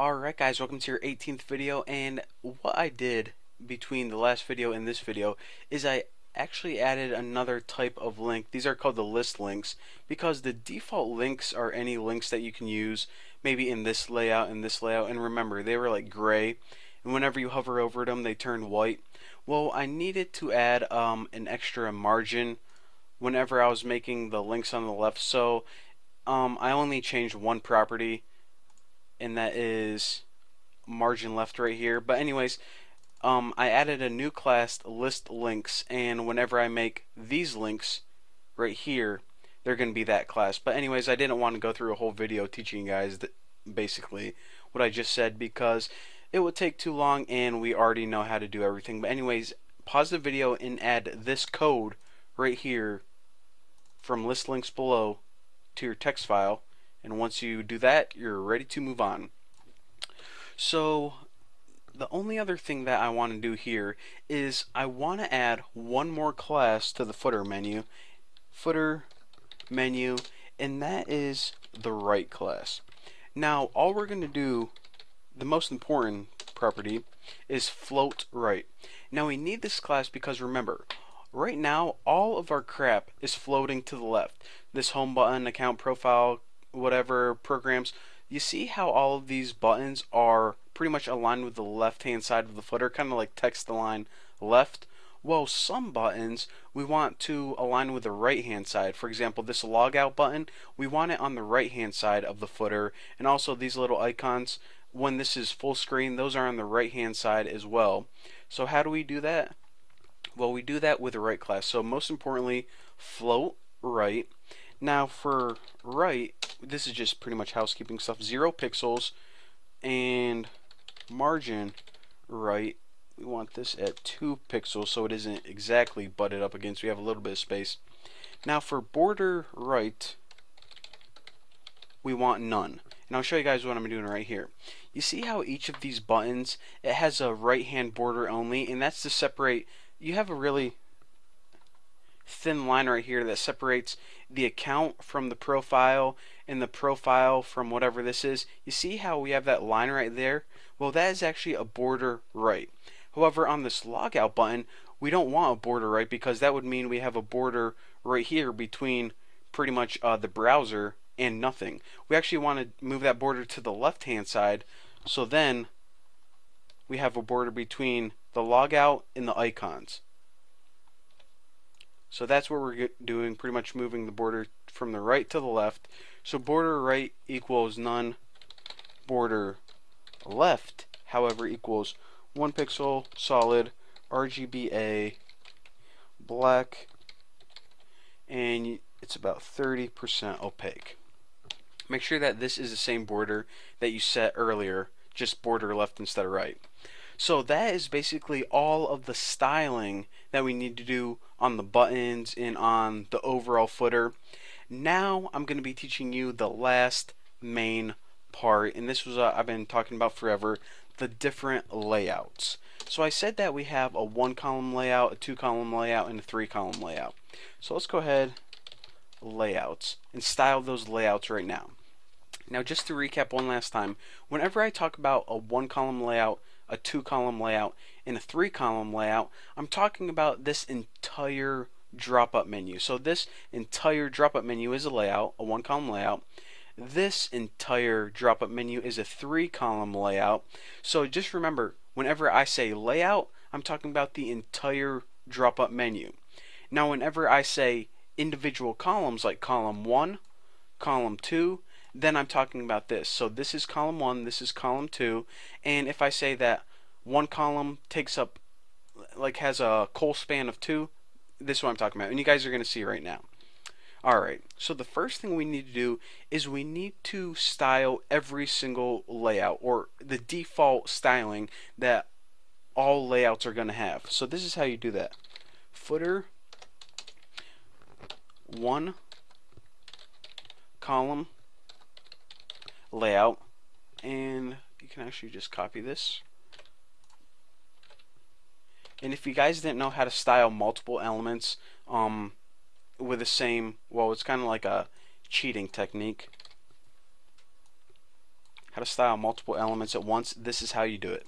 Alright guys, welcome to your 18th video, and what I did between the last video and this video is I actually added another type of link. These are called the list links because the default links are any links that you can use maybe in this layout and remember they were like gray, and whenever you hover over them they turn white. Well, I needed to add an extra margin whenever I was making the links on the left, so I only changed one property, and that is margin left right here. But anyways, I added a new class, list links, and whenever I make these links right here, they're going to be that class. But anyways, I didn't want to go through a whole video teaching you guys basically what I just said because it would take too long and we already know how to do everything. But anyways, pause the video and add this code right here from list links below to your text file, and once you do that, you're ready to move on. So the only other thing that I want to do here is I want to add one more class to the footer menu, and that is the right class. Now all we're going to do, the most important property, is float right. Now we need this class because remember, right now all of our crap is floating to the left. This home button, account profile, whatever programs, you see how all of these buttons are pretty much aligned with the left hand side of the footer, kind of like text align left. Well, some buttons we want to align with the right hand side. For example, this logout button, we want it on the right hand side of the footer, and also these little icons, when this is full screen, those are on the right hand side as well. So how do we do that? Well, we do that with the right class. So most importantly, float right. Now for right, this is just pretty much housekeeping stuff. 0 pixels, and margin right, we want this at 2 pixels so it isn't exactly butted up against. We have a little bit of space. Now for border right, we want none. And I'll show you guys what I'm doing right here. You see how each of these buttons, it has a right hand border only, and that's to separate. You have a really thin line right here that separates the account from the profile and the profile from whatever this is. You see how we have that line right there? Well, that is actually a border right. However, on this logout button, we don't want a border right because that would mean we have a border right here between pretty much the browser and nothing. We actually want to move that border to the left hand side, so then we have a border between the logout and the icons. So that's what we're doing, pretty much moving the border from the right to the left. So border right equals none, border left, however, equals 1 pixel, solid, RGBA, black, and it's about 30% opaque. Make sure that this is the same border that you set earlier, just border left instead of right. So that is basically all of the styling that we need to do on the buttons and on the overall footer. Now I'm going to be teaching you the last main part, and this was I've been talking about forever, the different layouts. So I said that we have a 1-column layout, a 2-column layout, and a 3-column layout. So let's go ahead, layouts, and style those layouts right now. Now just to recap one last time, whenever I talk about a 1-column layout, a 2-column layout, and a 3-column layout, I'm talking about this entire drop-up menu. So this entire drop-up menu is a layout, a 1-column layout. This entire drop-up menu is a 3-column layout. So just remember, whenever I say layout, I'm talking about the entire drop-up menu. Now whenever I say individual columns like column 1, column 2, then I'm talking about this. So this is column 1, this is column 2, and if I say that one column takes up, like has a col span of 2, this is what I'm talking about, and you guys are going to see right now. Alright, so the first thing we need to do is we need to style every single layout, or the default styling that all layouts are going to have. So this is how you do that. Footer 1 column layout, and you can actually just copy this. And if you guys didn't know how to style multiple elements with the same, well, it's kind of like a cheating technique. how to style multiple elements at once, this is how you do it.